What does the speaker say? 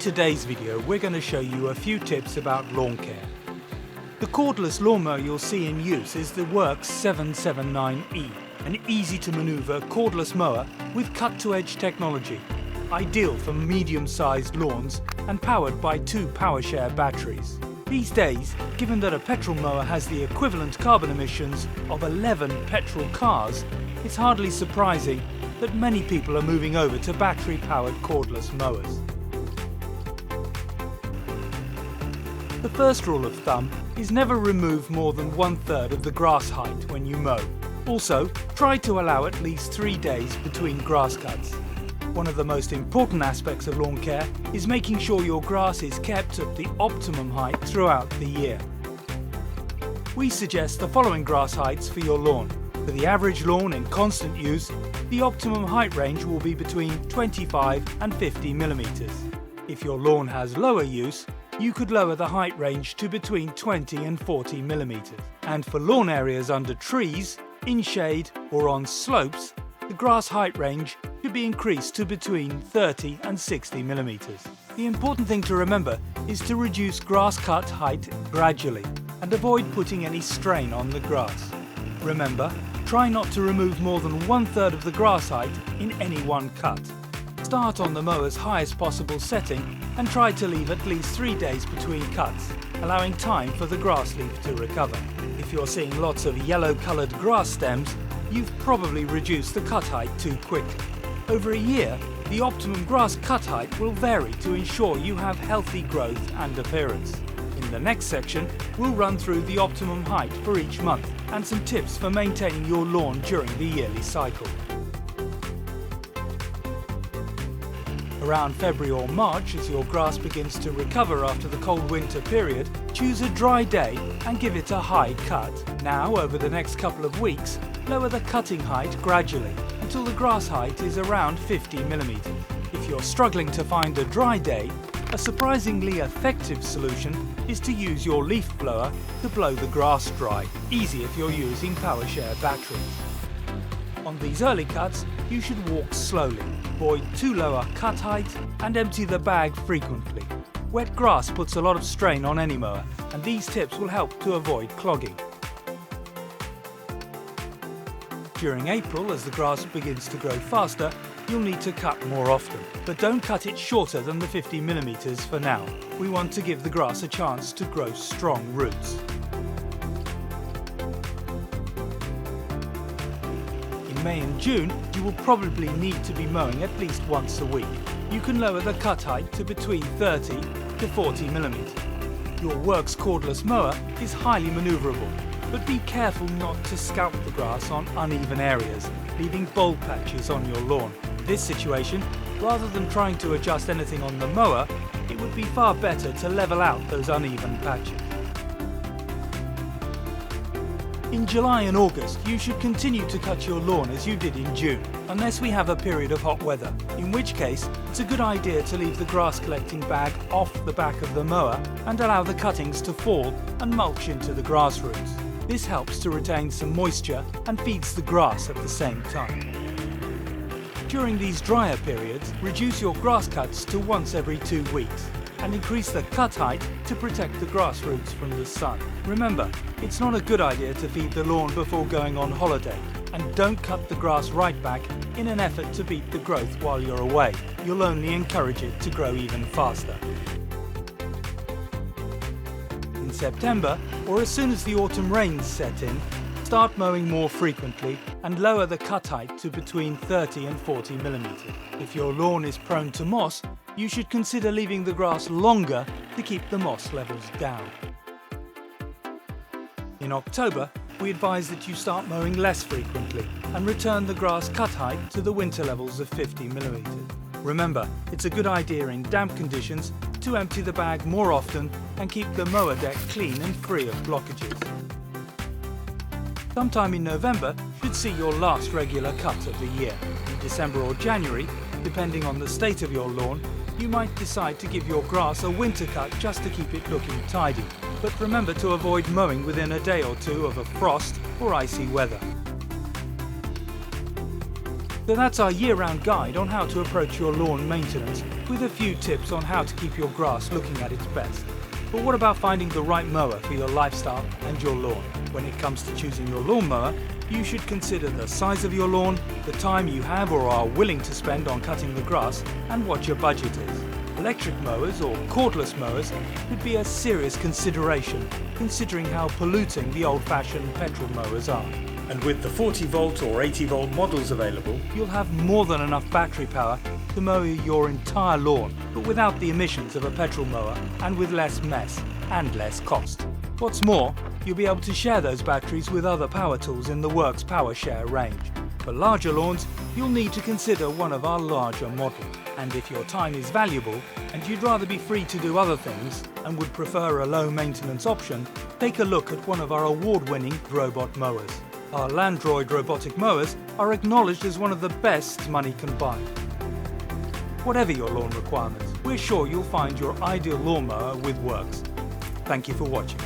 today's video, we're going to show you a few tips about lawn care. The cordless lawnmower you'll see in use is the Worx 779E, an easy-to-maneuver cordless mower with cut-to-edge technology, ideal for medium-sized lawns and powered by 2 PowerShare batteries. These days, given that a petrol mower has the equivalent carbon emissions of 11 petrol cars, it's hardly surprising that many people are moving over to battery-powered cordless mowers. The first rule of thumb is never remove more than 1/3 of the grass height when you mow. Also, try to allow at least 3 days between grass cuts. One of the most important aspects of lawn care is making sure your grass is kept at the optimum height throughout the year. We suggest the following grass heights for your lawn. For the average lawn in constant use, the optimum height range will be between 25 and 50 millimeters. If your lawn has lower use, you could lower the height range to between 20 and 40 millimeters. And for lawn areas under trees, in shade or on slopes, the grass height range should be increased to between 30 and 60 millimeters. The important thing to remember is to reduce grass cut height gradually and avoid putting any strain on the grass. Remember, try not to remove more than 1/3 of the grass height in any one cut. Start on the mower's highest possible setting and try to leave at least 3 days between cuts, allowing time for the grass leaf to recover. If you're seeing lots of yellow-coloured grass stems, you've probably reduced the cut height too quickly. Over a year, the optimum grass cut height will vary to ensure you have healthy growth and appearance. In the next section, we'll run through the optimum height for each month and some tips for maintaining your lawn during the yearly cycle. Around February or March, as your grass begins to recover after the cold winter period, choose a dry day and give it a high cut. Now, over the next couple of weeks, lower the cutting height gradually until the grass height is around 50 millimeters. If you're struggling to find a dry day, a surprisingly effective solution is to use your leaf blower to blow the grass dry, easy if you're using PowerShare batteries. On these early cuts, you should walk slowly, avoid too low a cut height and empty the bag frequently. Wet grass puts a lot of strain on any mower, and these tips will help to avoid clogging. During April, as the grass begins to grow faster, you'll need to cut more often, but don't cut it shorter than the 50 millimeters for now. We want to give the grass a chance to grow strong roots. In May and June, you will probably need to be mowing at least once a week. You can lower the cut height to between 30 to 40 millimeters. Your Worx cordless mower is highly maneuverable, but be careful not to scalp the grass on uneven areas, leaving bald patches on your lawn. In this situation, rather than trying to adjust anything on the mower, it would be far better to level out those uneven patches. In July and August, you should continue to cut your lawn as you did in June, unless we have a period of hot weather, in which case it's a good idea to leave the grass collecting bag off the back of the mower and allow the cuttings to fall and mulch into the grass roots. This helps to retain some moisture and feeds the grass at the same time. During these drier periods, reduce your grass cuts to once every 2 weeks and increase the cut height to protect the grass roots from the sun. Remember, it's not a good idea to feed the lawn before going on holiday, and don't cut the grass right back in an effort to beat the growth while you're away. You'll only encourage it to grow even faster. In September, or as soon as the autumn rains set in, start mowing more frequently and lower the cut height to between 30 and 40 millimeters. If your lawn is prone to moss, you should consider leaving the grass longer to keep the moss levels down. In October, we advise that you start mowing less frequently and return the grass cut height to the winter levels of 50 millimeters. Remember, it's a good idea in damp conditions to empty the bag more often and keep the mower deck clean and free of blockages. Sometime in November should see your last regular cut of the year. In December or January, depending on the state of your lawn, you might decide to give your grass a winter cut just to keep it looking tidy. But remember to avoid mowing within a day or two of a frost or icy weather. So that's our year-round guide on how to approach your lawn maintenance, with a few tips on how to keep your grass looking at its best. But what about finding the right mower for your lifestyle and your lawn? When it comes to choosing your lawnmower, you should consider the size of your lawn, the time you have or are willing to spend on cutting the grass, and what your budget is. Electric mowers or cordless mowers would be a serious consideration, considering how polluting the old-fashioned petrol mowers are. And with the 40-volt or 80-volt models available, you'll have more than enough battery power to mow your entire lawn, but without the emissions of a petrol mower and with less mess and less cost. What's more, you'll be able to share those batteries with other power tools in the Worx Power Share range. For larger lawns, you'll need to consider one of our larger models. And if your time is valuable and you'd rather be free to do other things and would prefer a low maintenance option, take a look at one of our award-winning robot mowers. Our Landroid robotic mowers are acknowledged as one of the best money can buy. Whatever your lawn requirements, we're sure you'll find your ideal lawnmower with Worx. Thank you for watching.